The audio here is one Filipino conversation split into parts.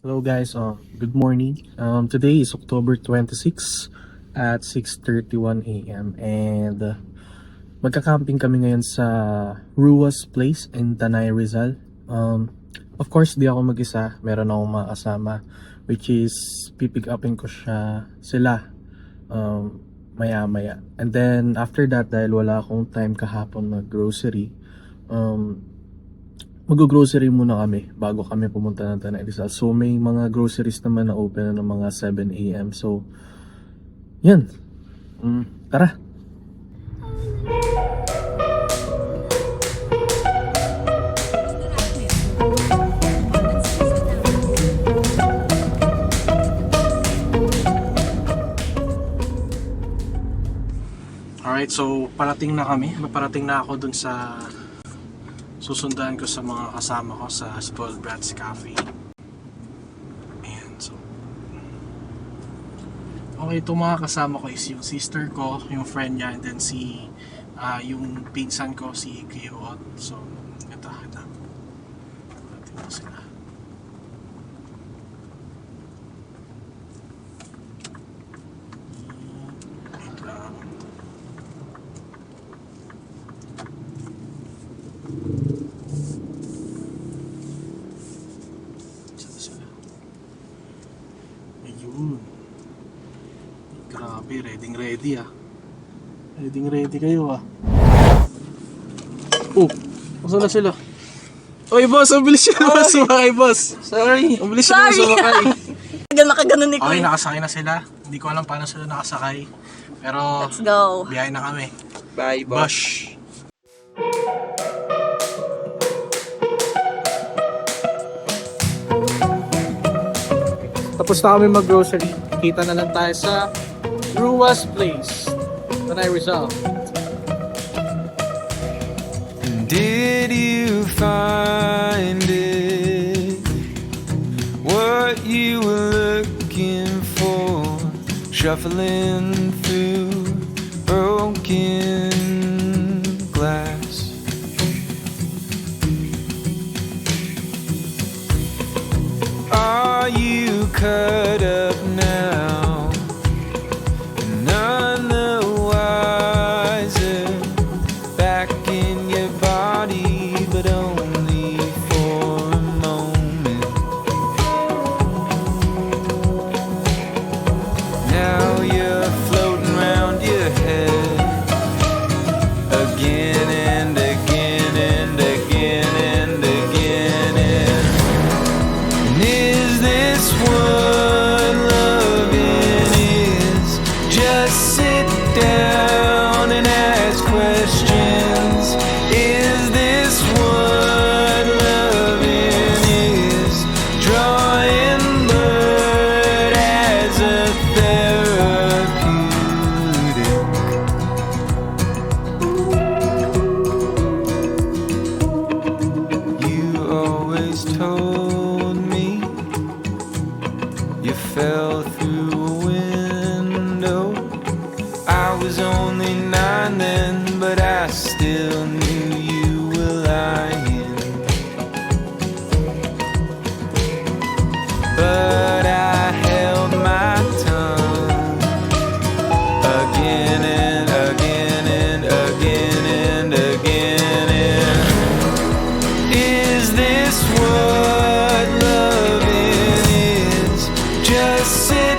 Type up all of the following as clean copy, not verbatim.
Hello guys, good morning. Today is October 26 at 6:31 a.m. and magka-camping kami ngayon sa Ruas Place in Tanay, Rizal. Of course, di ako mag-isa. Meron akong mga kasama which is pipick upin ko sila maya-maya. And then after that, dahil wala akong time kahapon mag-grocery, mag-grocery muna kami bago kami pumunta ng Tanay Rizal. So may mga groceries naman na open na ng mga 7 a.m. So yan, tara. Alright, so parating na kami. Parating na ako dun sa susundan ko sa mga kasama ko sa Spoiled Brats Cafe. Ayan, so okay, itong mga kasama ko is yung sister ko, yung friend niya, and then yung pinsan ko, si Kiyot. So ito sila. Wait lang. Ayun. Grabe, ready ah. Ready kayo ah. Oh, saan na sila? Oy boss, ang bilis siya naman sumakay boss. Sorry. Ang bilis siya naman sumakay. Nakaganon ni Okay, Kuya. nakasakay na sila. Hindi ko alam paano sila nakasakay. Pero, Let's go. biyahe na kami. Bye, boss. Bush! Tapos na kami mag-grocery. Kita na lang tayo sa Ruas Place, Tanay Rizal. Did you find it? What you were looking for? Shuffling through broken glass. Are you cut up now? None the wiser. Back in your body, but only for a moment. Now you're floating round your head again and again and again and again. And is this what loving is? Just sit down and ask questions. Is this what loving is? Drawing blood as a therapeutic. You always told me you fell through a window. I was only 9 then, but I still knew you were lying. But I held my tongue again and again and again and again. And is this what loving is? Just sit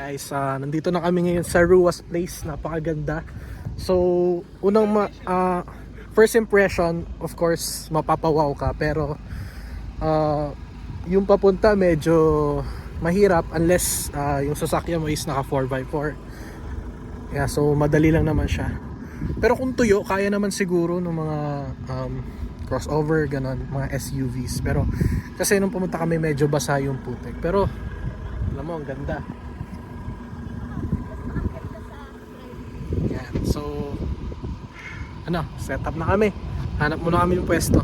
guys, nandito na kami ngayon sa Ruas Place. Napakaganda. So, first impression, of course, mapapawaw ka. Pero, yung papunta medyo mahirap unless yung sasakyan mo is naka 4x4. Yeah, so madali lang naman siya. Pero kung tuyo, kaya naman siguro ng mga crossover, ganon, mga SUVs. Pero kasi nung pumunta kami medyo basa yung putek. Pero alam mo, ang ganda. Yan. So set up na kami. Hanap muna kami ng pwesto.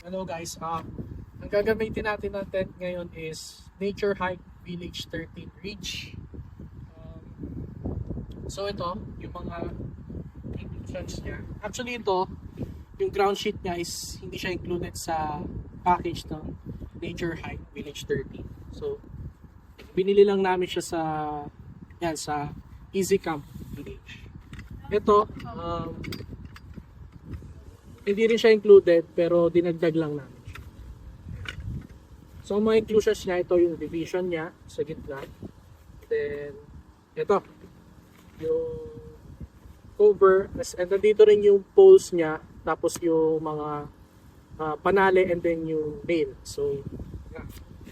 Hello guys, ang gagamitin natin na tent ngayon is Nature Hike Village 13 Ridge. So ito, yung mga inclusions niya. Actually ito, yung ground sheet niya is hindi siya included sa package ng Nature Hike Village 13. So binili lang namin siya sa Easy Camp Village. Ito, hindi rin siya included pero dinagdag lang namin siya. So mga inclusions niya, ito yung division niya sa gitna. Then ito yung cover, and nandito rin yung poles niya, tapos yung mga panale and then yung nail. So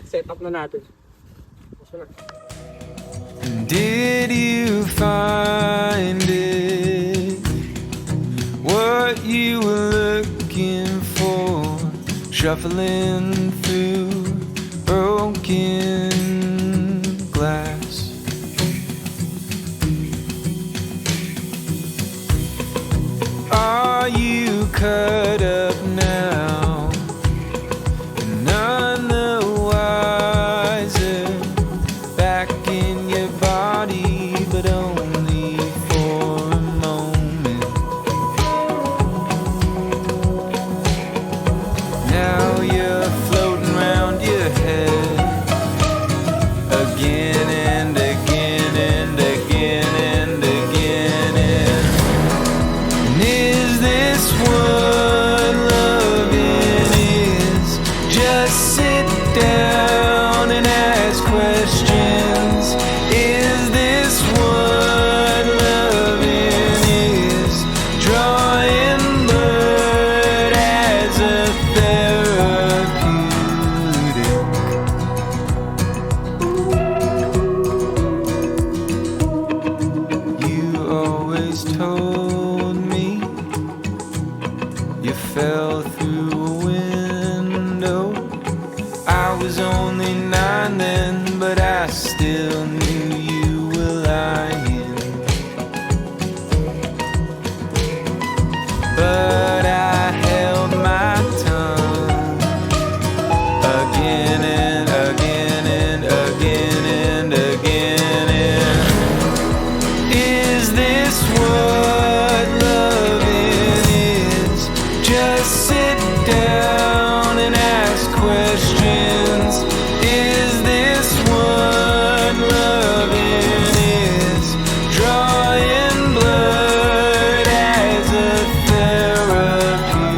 set up na natin. So, Did you find it? What you were looking for, shuffling through broken glass. Are you cut up now? None the wiser, back in your body, but only for a moment. Now you're floating round your head again and again and again and again. And is this what loving is? Just sit down and ask questions. Is this what loving is? Drawing blood as a therapeutic. You always told me you fell through a window. I was only 9 then, but I still knew you were lying. But I held my tongue again and again and again and again. And is this what loving is? Just sit down and ask questions. Is this what loving is? Drawing blood as a therapeutic.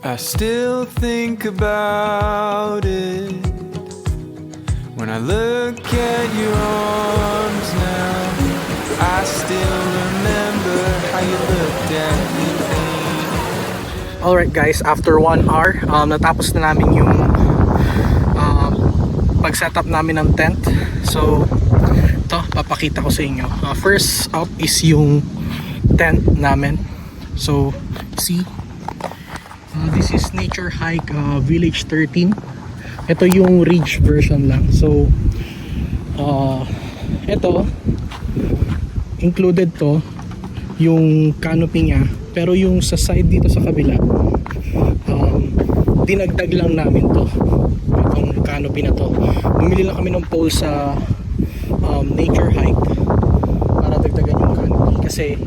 I still think about it when I look at your arms now. I still remember how you looked at me. alright guys, after 1 hour, natapos na namin yung pag-setup namin ng tent. So ito, papakita ko sa inyo. First up is yung tent namin. So see, this is Nature Hike Village 13. Ito yung ridge version lang. So ito included to yung canopy niya, pero yung sa side dito sa kabila dinagdag lang namin to, itong canopy na to. Bumili lang kami ng pole sa Nature Hike para dagdagan yung canopy kasi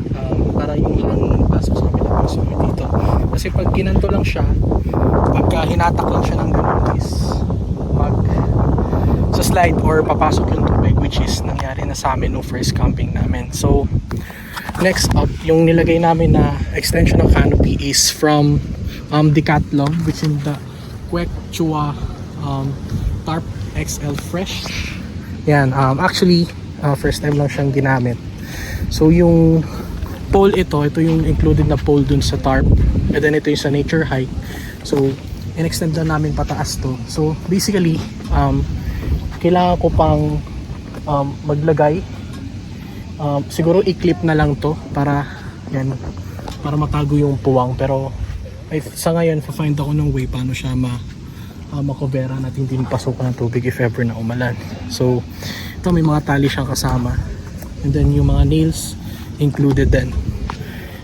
para yung hangin pasok sa kabila pasok kami dito, kasi pag ginanto lang siya, pagka hinatak lang siya ng ganun is sa slide or papasok yung tubig, which is nangyari na sa amin no first camping namin. So next up, yung nilagay namin na extension ng canopy is from Decathlon, which is the Quechua Tarp XL Fresh. Yan, actually first time lang siyang ginamit. So yung pole, ito yung included na pole dun sa tarp, and then ito yung sa Nature Hike. So in-extend na namin pataas to. So basically kailangan ko pang maglagay, siguro i-clip na lang to para yan, para matago yung puwang, pero sa ngayon find ako ng way paano siya makoveran at hindi mapasukan ng tubig if ever na umalan. So ito, may mga tali siyang kasama, and then yung mga nails included din.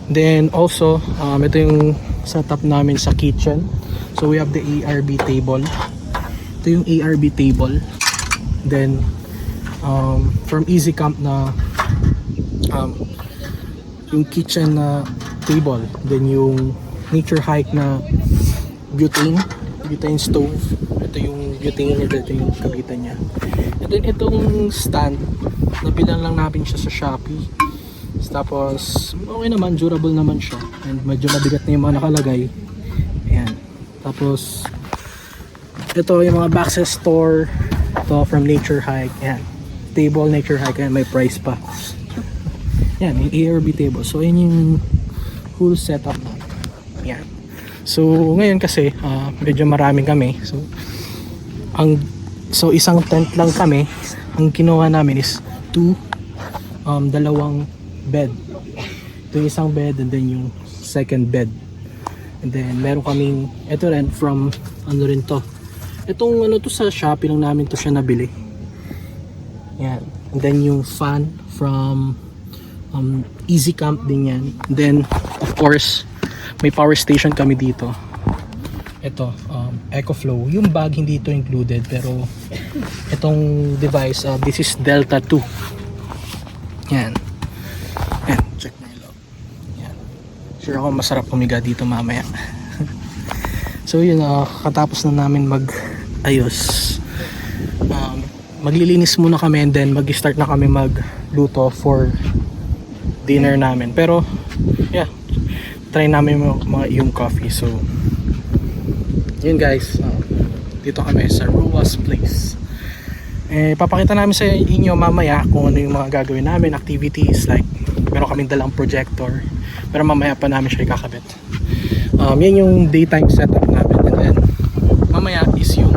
Then also ito yung setup namin sa kitchen. So we have the ARB table. Ito yung ARB table. Then from Easy Camp na yung kitchen na table, then yung Nature Hike na butane stove, ito yung butane, ito yung kabitan niya, and then itong stand nabilan lang namin siya sa Shopee. Tapos okay naman, durable naman siya, and medyo mabigat na yung mga nakalagay. Ayan, tapos ito yung mga boxes store to from Nature Hike. Yan, table Nature Hike, and may price pa. Yan, yung ARB table. So yun yung whole setup. Yan. So ngayon kasi medyo maraming kami. So isang tent lang kami. Ang kinuha namin is dalawang bed. Ito yung isang bed, and then yung second bed. And then meron kaming ito rin from ano rin to. Itong ano to, sa Shopee lang namin to siya nabili. Yan. And then yung fan from Easy Camp din yan. And then of course may power station kami dito. Ito EcoFlow. Yung bag hindi ito included, pero itong device, this is Delta 2. Yan. Yan, check my log. Yan. Sure ako masarap pumiga dito mamaya. So yun, katapos na namin mag-ayos, maglilinis muna kami, and then mag-start na kami magluto for dinner namin. Pero yeah, try namin yung coffee. So yun guys, dito kami sa Ruas Place. Papakita namin sa inyo mamaya kung ano yung mga gagawin namin, activities, like meron kaming dalang projector, pero mamaya pa namin siya ikakabit. Yan yung daytime setup namin, and then mamaya is yung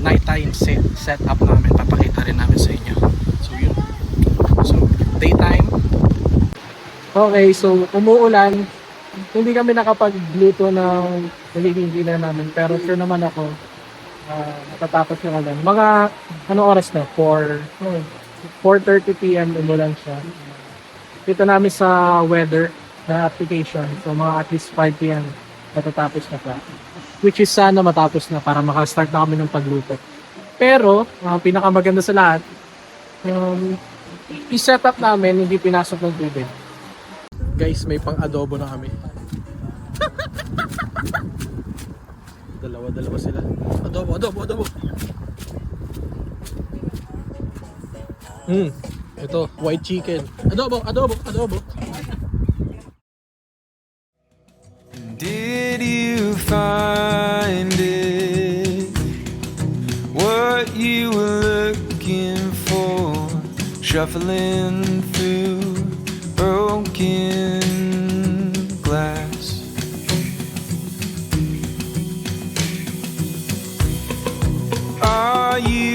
nighttime setup namin, papakita rin namin sa inyo. So yun, so daytime. Okay, so umuulan, hindi kami nakapagluto ng magiging dinner namin, pero sure naman ako matatapos yung ulan. Mga ano oras na? 4:30 PM umulan siya. Dito namin sa weather na application, so mga at least 5 PM matatapos na pa, which is sana matapos na para makastart na kami ng pagluto. Pero pinakamaganda sa lahat, i-setup namin hindi pinasok ng tubig. Guys, may pang adobo na kami. Dalawa sila. Adobo. Ito, white chicken. Adobo. Did you find it? What you were looking for? Shuffling through broken glass. Are you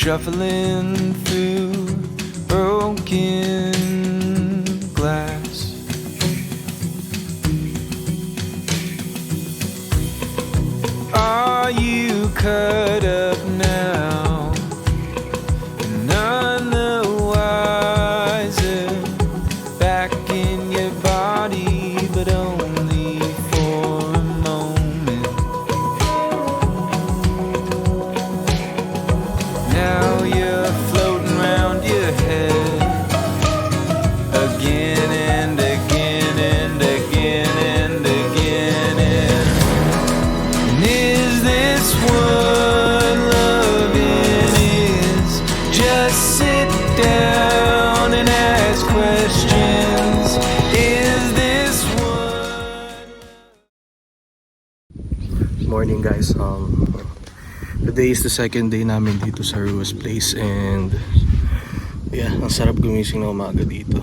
shuffling through broken glass. Are you cut up now? None the wiser. Back in your body, but only for a moment. Now you're floating round your head again and again and again and again. And is this what loving is? Just sit down and ask questions. Is this what? Morning guys, today is the second day namin dito sa Ruas Place and yeah, ang sarap gumising na umaga dito.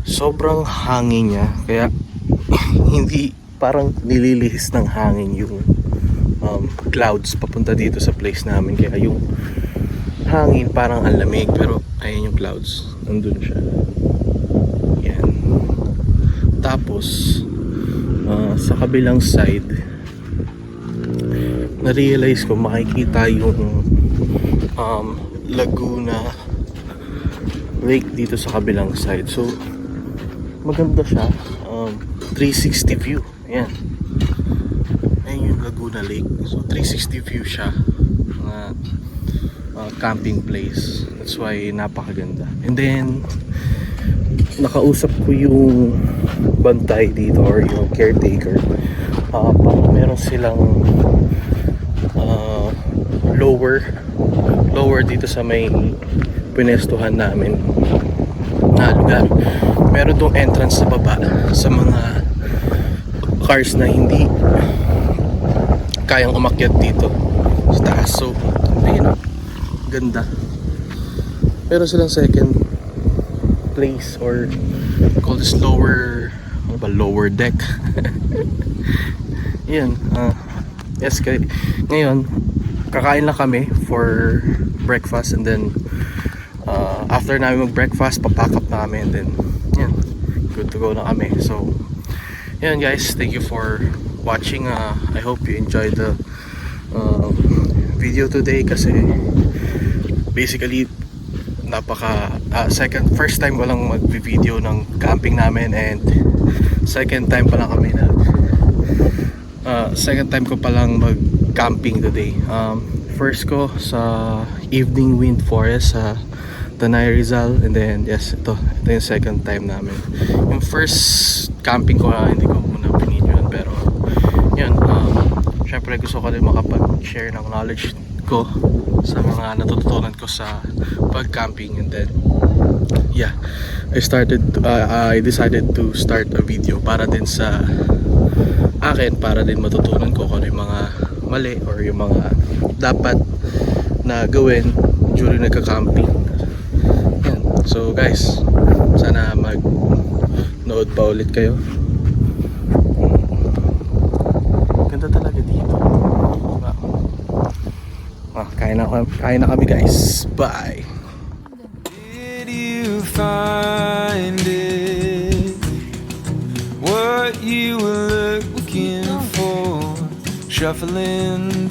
Sobrang hangin niya kaya hindi parang nililihis ng hangin yung clouds papunta dito sa place namin, kaya yung hangin parang ang lamig pero ayun yung clouds, nandun siya. Yan. Tapos sa kabilang side na-realize ko makikita yung Laguna Lake dito sa kabilang side. So maganda siya, 360 view. Ayan, ayun yung Laguna Lake. So 360 view siya, camping place. That's why napakaganda. And then nakausap ko yung bantay dito or yung caretaker. Parang meron silang lower dito sa may pinestuhan namin na lugar. Meron tong entrance sa baba sa mga cars na hindi kayang umakyat dito sa taas. So ayun, ganda. Meron silang second place or call this lower, ano ba, lower deck. Yan, yes, ngayon kakain lang kami for breakfast and then after namin mag breakfast papack up namin and then yan, good to go na kami. So yan guys, thank you for watching. I hope you enjoyed the video today kasi basically first time ko lang mag-video ng camping namin and second time ko palang mag-camping today. First ko sa Evening Wind Forest sa Tanay Rizal, and then yes, ito yung second time namin. Yung first camping ko hindi ko muna pinidyoan, pero yun, syempre gusto ko rin makapag-share ng knowledge ko sa mga natutunan ko sa pag-camping. And then yeah, I decided to start a video para din sa akin, para din matutunan ko kung ano yung mga mali or yung mga dapat na gawin during nagka-camping. Yan. So guys, sana mag-nood pa ulit kayo. Ganda talaga dito. Kain na kami guys. Bye! Did you find it? What you were looking for? Shuffling